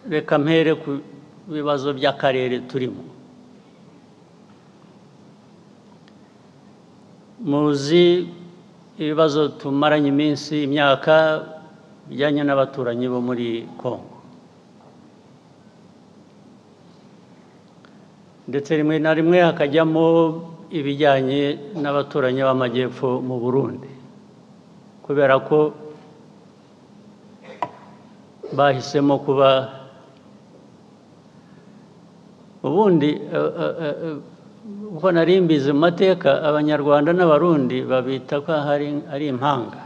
reka mpere ku bibazo by'akarere turimo. Muzi ibibazo tumaranye iminsi imyaka bijyanye n'abaturanyi bo muri Kongo, ndetse rimwe na rimwe hakajyamo ibijyanye n'abaturanyi b'amajyepfo mu Burundi, kubera ko bahisemo kuba ubundi uko nari mbizi mu mateka Abanyarwanda n'Abarundi babita ko ari impanga.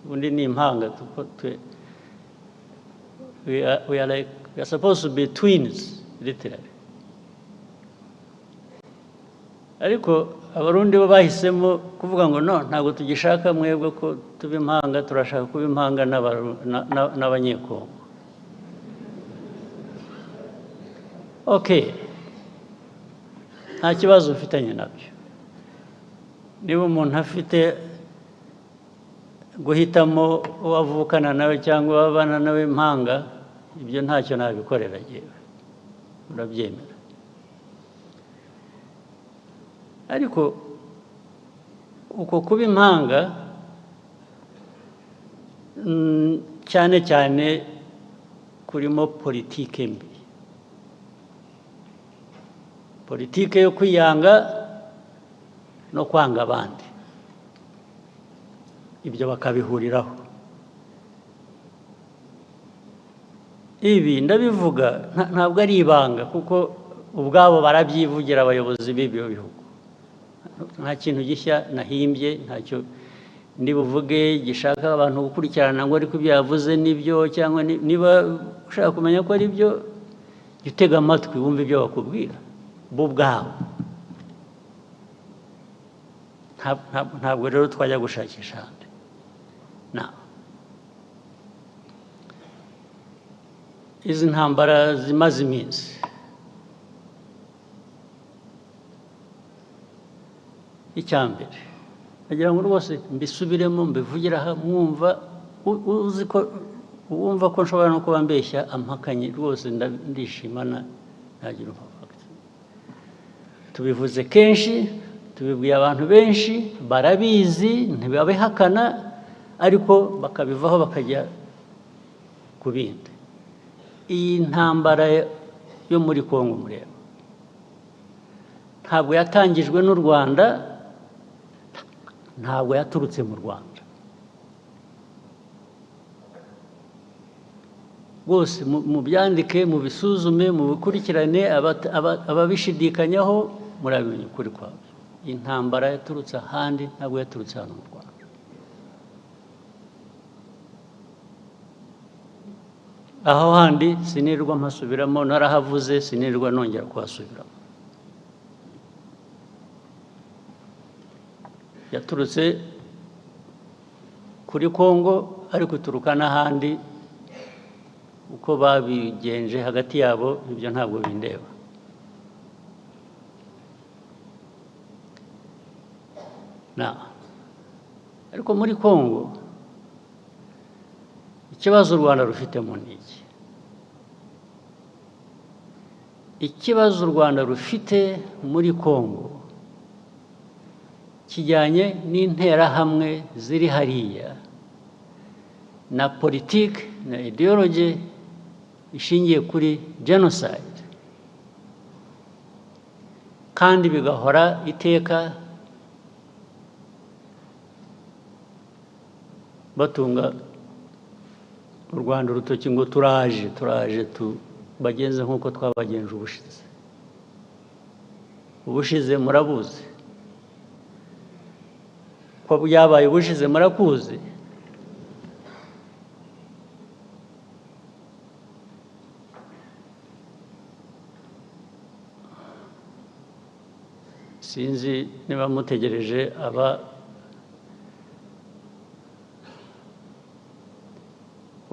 Ubundi ni impanga. We are supposed to be twins literally. Ariko Abarundi bo bahisemo kuvuga ngo no, ntabwo tugishaka mwebwe ko tuba impanga, turashaka kuba impanga n'Abanyekongo. Okay, nta kibazo ufitanye nabyo. Niba umuntu afite guhitamo uwavukana nawe cyangwa wabana nawe impanga, ibyo ntacyo nabikorera yewe, urabyemera. Ariko uko kuba impanga cyane cyane kurimo politike mbi, politike yo kwiyanga no kwanga abandi, ibyo bakabihuriraho. Ibi ndabivuga ntabwo ari ibanga, kuko ubwabo barabyivugira abayobozi b'ibyo bihugu. Nta kintu gishya nahimbye, ntacyo ndi buvuge gishaka abantu gukurikirana ngo ariko ibyo yavuze nibyo, cyangwa niba ushaka kumenya ko ari byo, jya utega amatwi wumve ibyo bakubwira bo ubwabo. Ntabwo rero twajya gushakisha ahandi. Izi ntambara zimaze iminsi, icyambere nagira ngo rwose mbisubiremo mbivugire aha, mwumva uzi ko wumva ko nshobora no kuba mbeshya ampakanye, rwose ndishimana ntagira umupaka. Tubivuze kenshi, tubibwiye abantu benshi, barabizi ntibabihakana, ariko bakabivaho bakajya ku bindi. Iyi ntambara yo muri Kongo mureba ntabwo yatangijwe n'u Rwanda, ntabwo yaturutse mu Rwanda. Bose mubyandike, mubisuzume, mubikurikirane, ababishidikanyaho murabimenya ukuri kwabyo. Iyi ntambara yaturutse ahandi, ntabwo yaturutse hano mu Rwanda. Aho handi sinirwa mpasubiramo, narahavuze sinirwa nongera kuhasubiramo. Yaturutse kuri Kongo, ariko ituruka n'ahandi. Uko babigenje hagati yabo ibyo ntabwo bindeba. Ariko muri Kongo ikibazo u Rwanda rufitemo ni iki? Ikibazo u Rwanda rufite muri Kongo kijyanye n'interahamwe ziri hariya na politiki na ideology ishingiye kuri genocide, kandi bigahora iteka batunga u Rwanda urutoki ngo turaje bagenze nk'uko twabagenje ubushize. Ubushize murabuzi ko byabaye, ubushize murakuzi. Sinzi niba mutegereje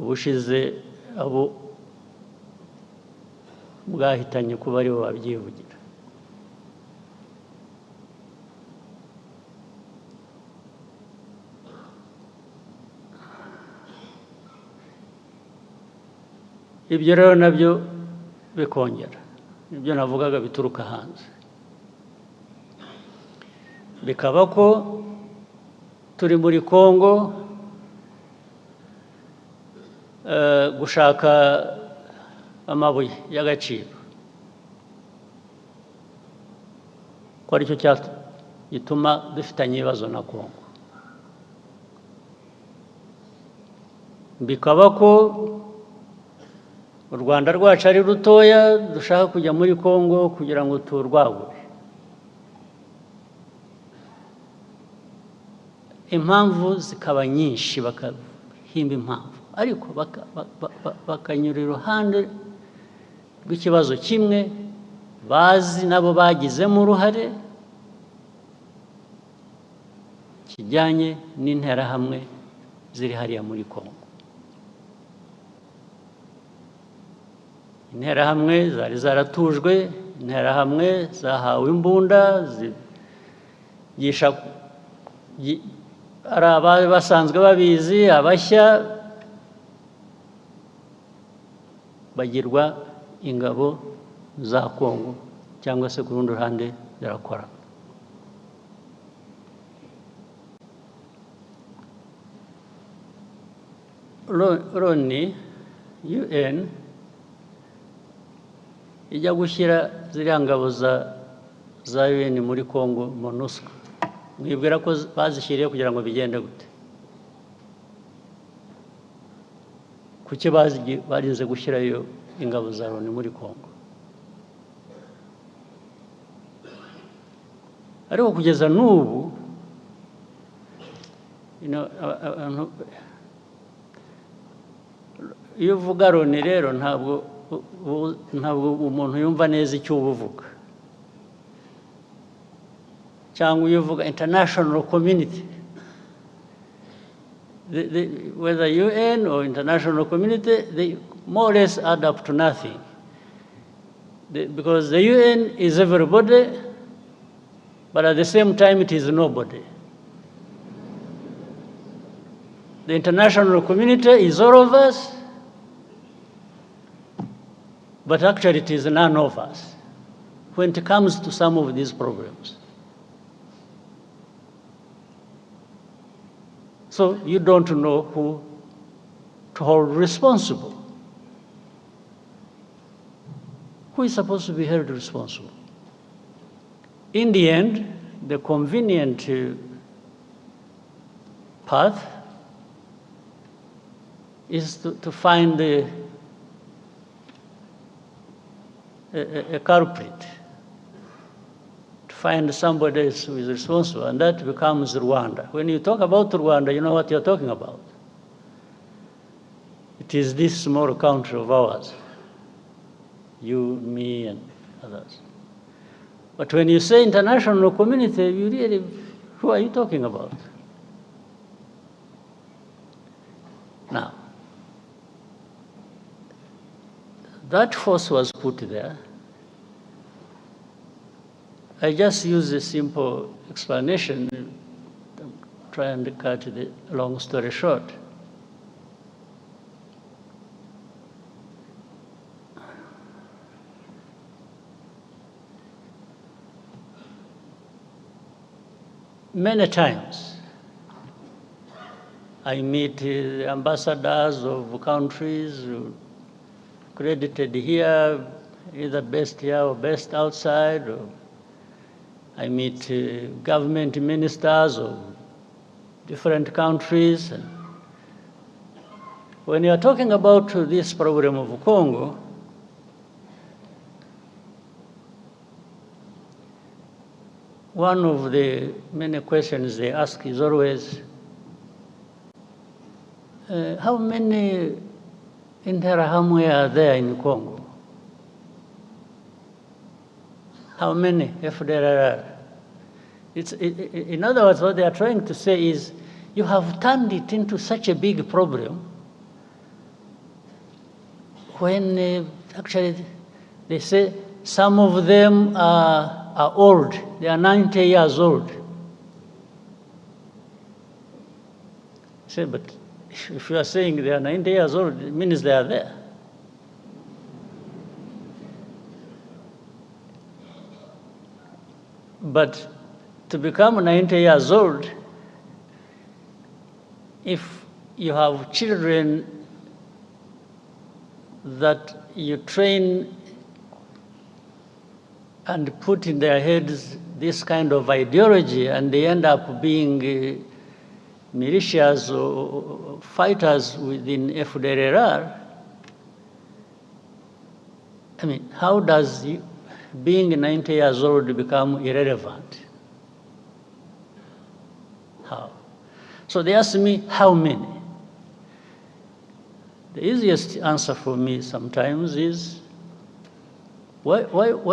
ubushize abo bwahitanye kuba ari bo babyivugira. ibyo rero nabyo bikongera ibyo navugaga bituruka hanze bikaba ko turi muri Congo gushaka amabuye y'agaciro ko aricyo gituma dufitanye ibibazo na Congo bikaba ko u Rwanda rwacu ari rutoya dushaka kujya muri Congo kugira ngo turwagure impamvu zikaba nyinshi bakahimba impamvu ariko bakanyura iruhande rw'ikibazo kimwe bazi nabo bagizemo uruhare kijyanye n'interahamwe ziri hariya muri Congo interahamwe zari zaratujwe interahamwe zahawe imbunda zigisha ari abari basanzwe babizi abashya bagirwa ingabo za Congo cyangwa se ku rundi ruhande zirakora Loni UN ijya gushyira ziriya ngabo za UN muri Congo MONUSCO mwibwira ko bazishyiriye kugira ngo bigende gute kuki barinze gushyirayo ingabo za Loni muri Congo ariko kugeza n'ubu iyo uvuga Loni rero ntabwo umuntu yumva neza icyo uba uvuga cyangwa iyo uvuga international community whether UN or international community they more or less add up to nothing because the UN is everybody but at the same time it is nobody. The international community is all of us but actually it is none of us when it comes to some of these problems. So you don't know who to hold responsible. Who is supposed to be held responsible? In the end, the convenient path is to find a culprit, to find somebody else who is responsible, and that becomes Rwanda. When you talk about Rwanda, you know what you're talking about. It is this small country of ours, you, me, and others. But when you say international community, you really, who are you talking about? Now, that force was put there. I just use a simple explanation, try and cut the long story short. Many times, I meet ambassadors of countries credited here, either based here or based outside. Or I meet government ministers of different countries. And when you are talking about this problem of Congo, one of the many questions they ask is always, how many Interahamwe are there in Congo? How many FDLR? In other words, what they are trying to say is, you have turned it into such a big problem when actually they say some of them are old. They are 90 years old. Say, but if you are saying they are 90 years old, it means they are there. But to become 90 years old, if you have children that you train and put in their heads this kind of ideology, and they end up being militias or fighters within FDLR, I mean, how does being 90 years old become irrelevant? How? So they ask me, how many? The easiest answer for me sometimes is, why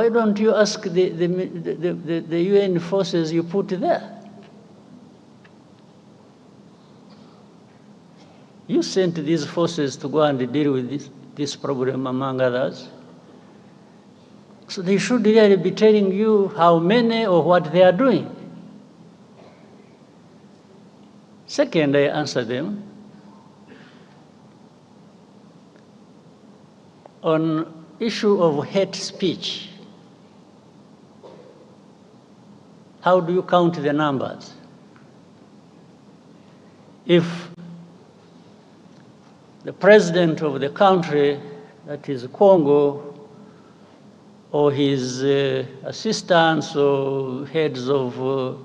don't you ask the UN forces you put there? You sent these forces to go and deal with this problem, among others. So they should really be telling you how many or what they are doing. Second, I answer them on issue of hate speech. How do you count the numbers? If the president of the country, that is Congo, or his assistants or heads of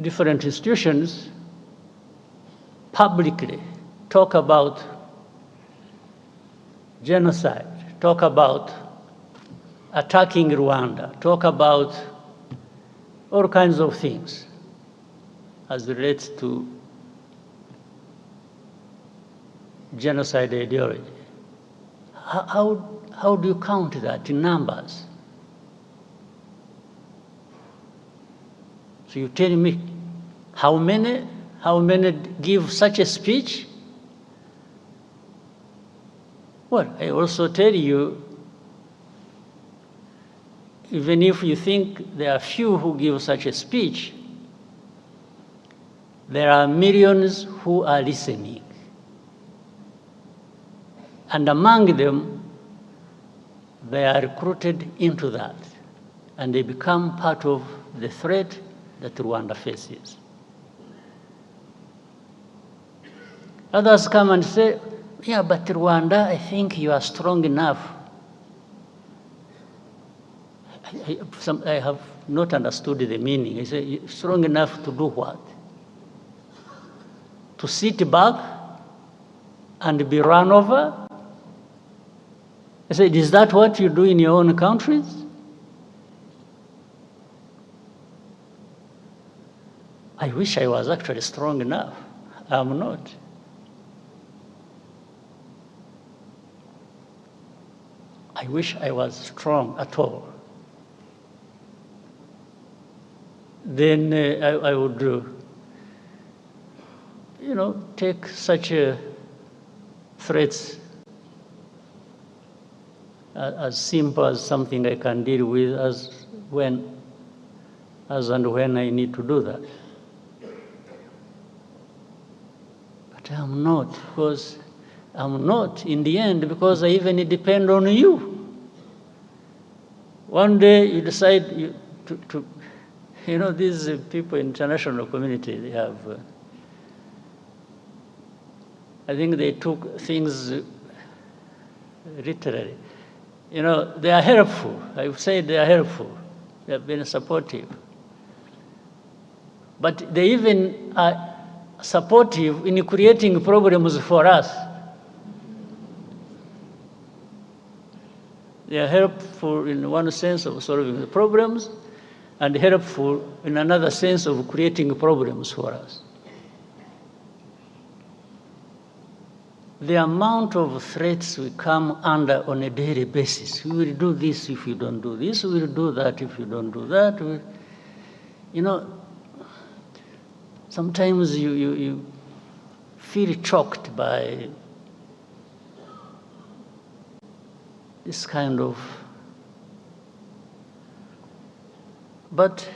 different institutions publicly talk about genocide, talk about attacking Rwanda, talk about all kinds of things as it relates to genocide ideology. How do you count that in numbers? So you tell me how many give such a speech? Well, I also tell you, even if you think there are few who give such a speech, there are millions who are listening. And among them, they are recruited into that, and they become part of the threat that Rwanda faces. Others come and say, yeah, but Rwanda, I think you are strong enough. I have not understood the meaning. I say, strong enough to do what? To sit back and be run over? I said, is that what you do in your own countries? I wish I was actually strong enough. I'm not. I wish I was strong at all. Then I would, take such threats as simple as something I can deal with as and when I need to do that. But I'm not, because I'm not in the end, because I even depend on you. One day you decide these people in international community, they have, I think they took things literally. They are helpful. I would say they are helpful. They have been supportive. But they even are supportive in creating problems for us. They are helpful in one sense of solving the problems, and helpful in another sense of creating problems for us. The amount of threats we come under on a daily basis. We will do this if you don't do this. We will do that if you don't do that. Sometimes you feel choked by this kind of. But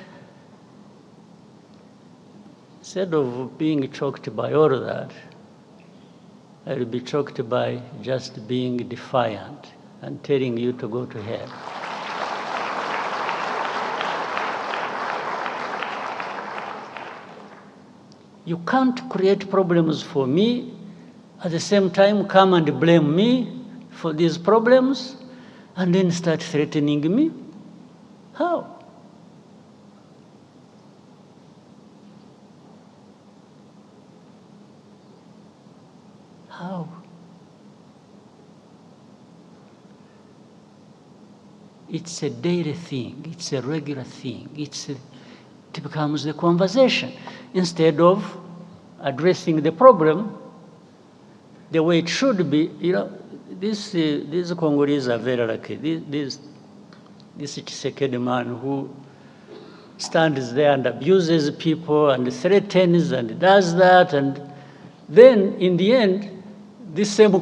instead of being choked by all of that, I will be choked by just being defiant and telling you to go to hell. You can't create problems for me, at the same time come and blame me for these problems, and then start threatening me. How? How? It's a daily thing. It's a regular thing. It becomes the conversation. Instead of addressing the problem the way it should be, these Congolese are very lucky. This Thsisekedi man who stands there and abuses people and threatens and does that, and then in the end, this same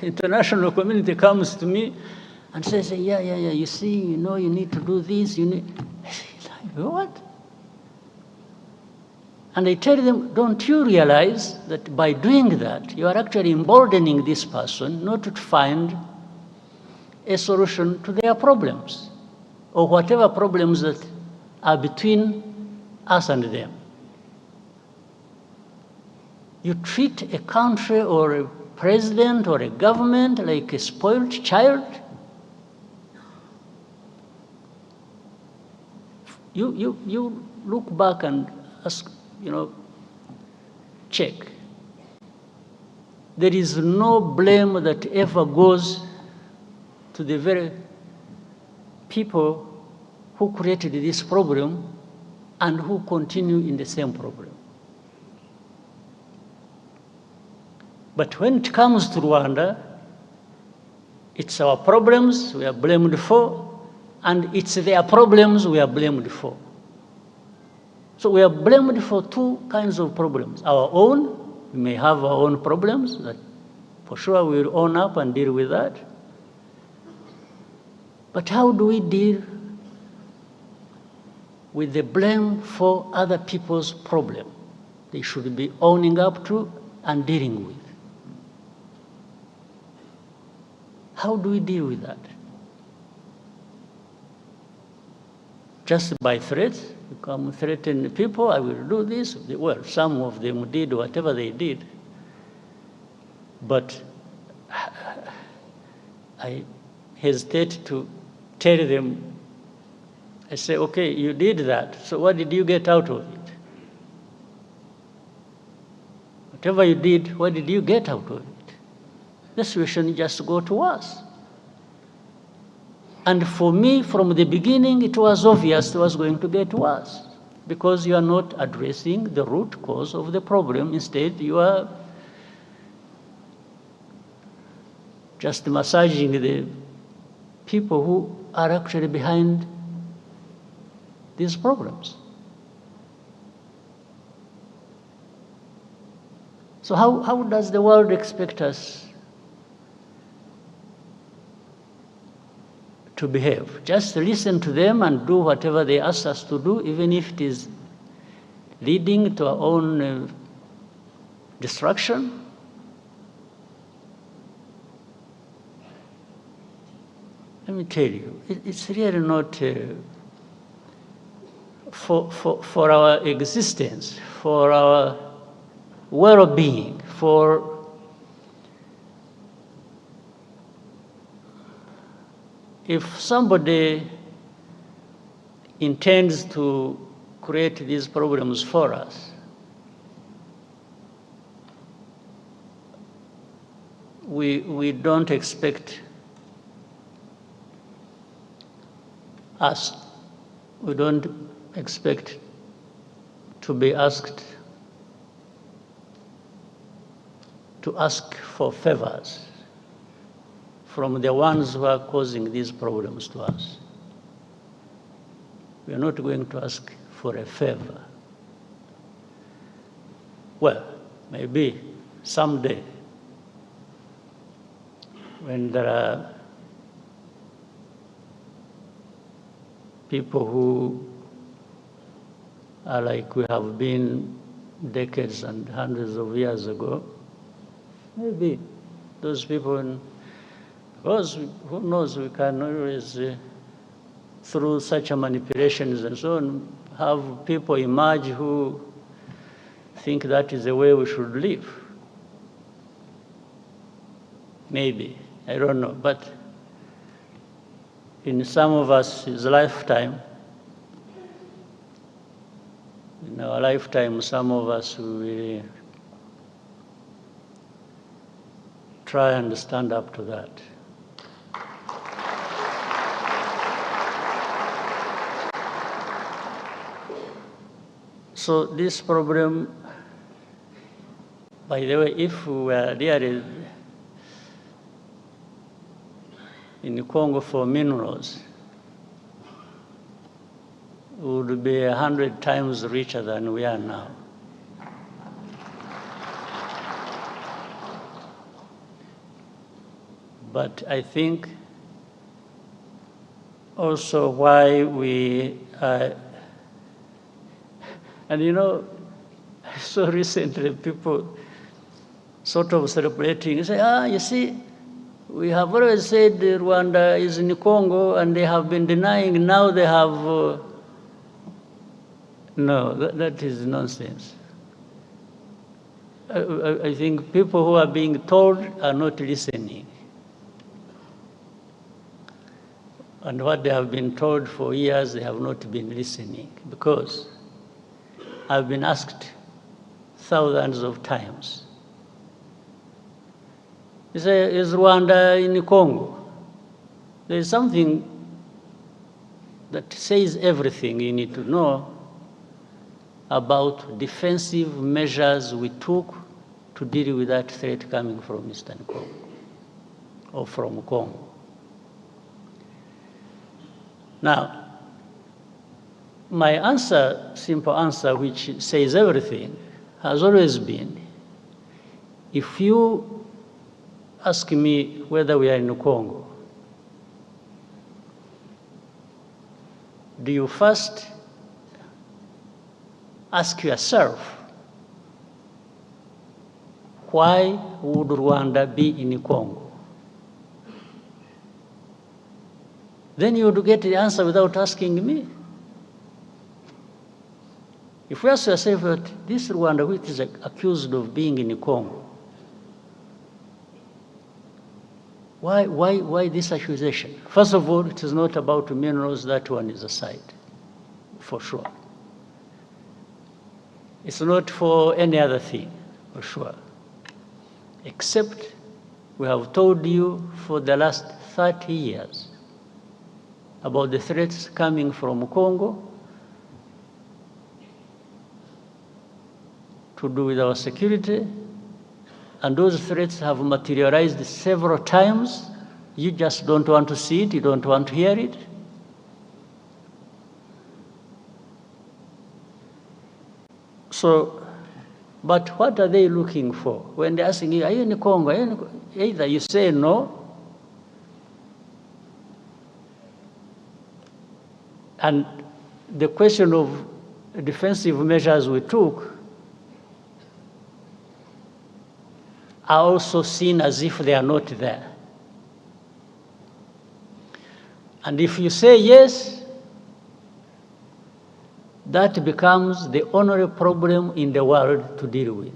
international community comes to me and says, yeah, you see, you need to do this, you need... What? And I tell them, don't you realize that by doing that, you are actually emboldening this person not to find a solution to their problems, or whatever problems that are between us and them. You treat a country or a president or a government like a spoiled child. You look back and ask, check. There is no blame that ever goes to the very people who created this problem and who continue in the same problem. But when it comes to Rwanda, it's our problems we are blamed for, and it's their problems we are blamed for. So we are blamed for two kinds of problems. Our own, we may have our own problems that for sure we will own up and deal with that. But how do we deal with the blame for other people's problem? They should be owning up to and dealing with. How do we deal with that? Just by threats? You come threaten people, I will do this. Well, some of them did whatever they did. But I hesitate to tell them. I say, okay, you did that, so what did you get out of it? Whatever you did, what did you get out of it? The situation just go to us. And for me, from the beginning, it was obvious it was going to get worse, because you are not addressing the root cause of the problem. Instead, you are just massaging the people who are actually behind these problems. So how does the world expect us to behave? Just listen to them and do whatever they ask us to do, even if it is leading to our own destruction? Let me tell you, it's really not for our existence, for our well-being, if somebody intends to create these problems for us, we don't expect we don't expect to be asked to ask for favors from the ones who are causing these problems to us. We are not going to ask for a favor. Well, maybe someday, when there are people who are like we have been decades and hundreds of years ago, maybe those people, because who knows, we can always, through such manipulations and so on, have people emerge who think that is the way we should live. Maybe, I don't know, but in some of us, his lifetime, in our lifetime, some of us will try and stand up to that. So this problem, by the way, if we were really in Congo for minerals, we would be 100 times richer than we are now. But I think also why we and you know, I saw recently people sort of celebrating, say, you see, we have always said Rwanda is in Congo and they have been denying, now they have, no, that is nonsense. I think people who are being told are not listening. And what they have been told for years, they have not been listening, because I've been asked thousands of times. You say, is Rwanda in Congo? There is something that says everything you need to know about defensive measures we took to deal with that threat coming from Eastern Congo or from Congo. Now, my answer, simple answer, which says everything, has always been, if you ask me whether we are in Congo, do you first ask yourself, why would Rwanda be in Congo? Then you would get the answer without asking me. If we ask yourself that this Rwanda, which is accused of being in Congo, why this accusation? First of all, it is not about minerals, that one is aside, for sure. It's not for any other thing, for sure. Except we have told you for the last 30 years about the threats coming from Congo to do with our security, and those threats have materialized several times. You just don't want to see it, you don't want to hear it. So, but what are they looking for? When they're asking you, are you in Congo? Are you in Congo? Either you say no, and the question of defensive measures we took are also seen as if they are not there. And if you say yes, that becomes the only problem in the world to deal with.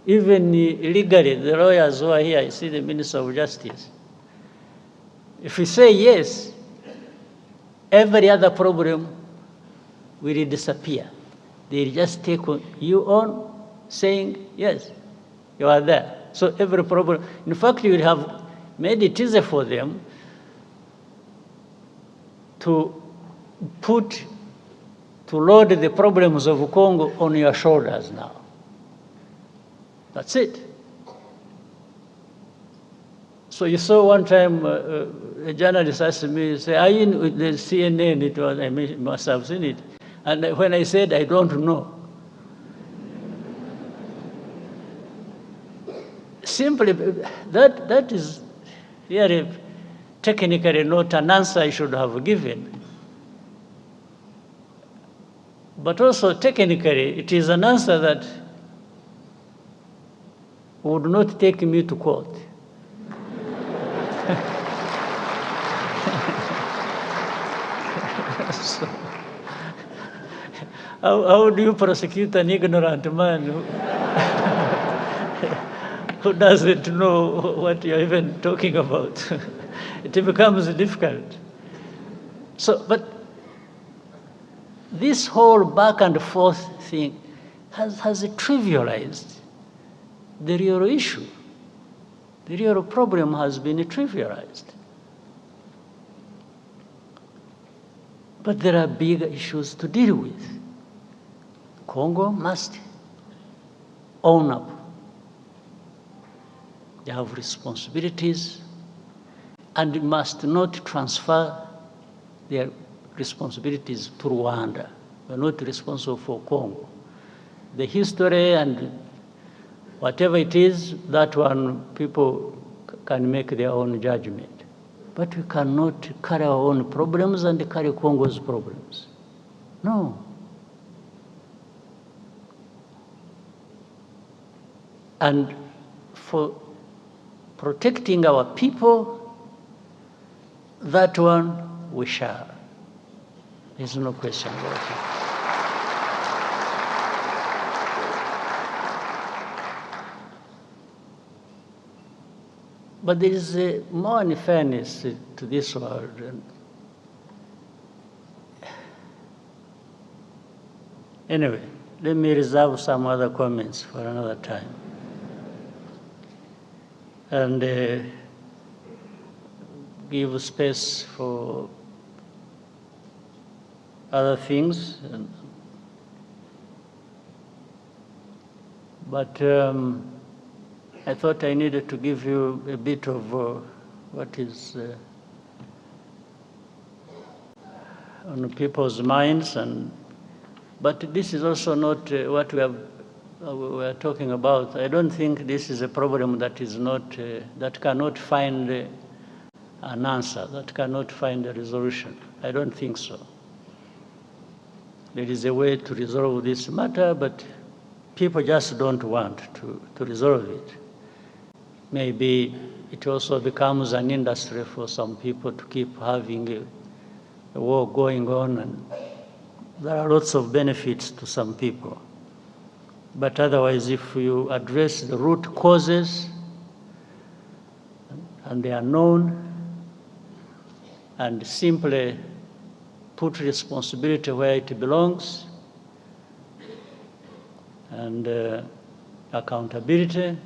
Even legally, the lawyers who are here, I see the Minister of Justice, if you say yes, every other problem will disappear. They just take you on saying, yes, you are there. So every problem, in fact, you will have made it easier for them to load the problems of Congo on your shoulders now. That's it. So you saw one time a journalist asked me, say, are you in the CNN? It was, I must have seen it. And when I said, I don't know. Simply, that is really technically not an answer I should have given. But also technically, it is an answer that would not take me to court. How do you prosecute an ignorant man who doesn't know what you're even talking about? It becomes difficult. So, but this whole back and forth thing has trivialized the real issue. The real problem has been trivialized. But there are big issues to deal with. Congo must own up. They have responsibilities and must not transfer their responsibilities to Rwanda. We're not responsible for Congo. The history and whatever it is, that one, people can make their own judgment. But we cannot carry our own problems and carry Congo's problems. No. And for protecting our people, that one we shall. There's no question about it. But there is more unfairness to this world. Anyway, let me reserve some other comments for another time. And give space for other things. But I thought I needed to give you a bit of what is on people's minds, but this is also not what we are talking about. I don't think this is a problem that is not that cannot find an answer, that cannot find a resolution. I don't think so. There is a way to resolve this matter, but people just don't want to resolve it. Maybe it also becomes an industry for some people to keep having a war going on, and there are lots of benefits to some people. But otherwise, if you address the root causes, and they are known, and simply put responsibility where it belongs, and accountability,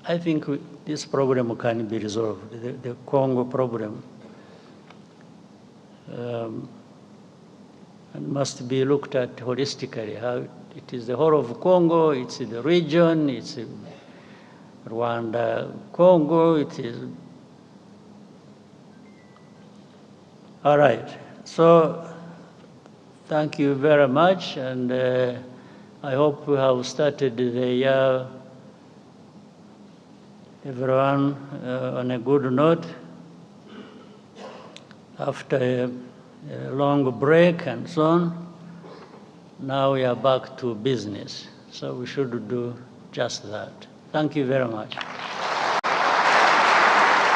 I think this problem can be resolved, the Congo problem. And must be looked at holistically. How it is the whole of Congo, it's the region, it's Rwanda, Congo, it is. All right, so thank you very much, and I hope we have started the year, everyone, on a good note. After a long break and so on, now we are back to business. So we should do just that. Thank you very much.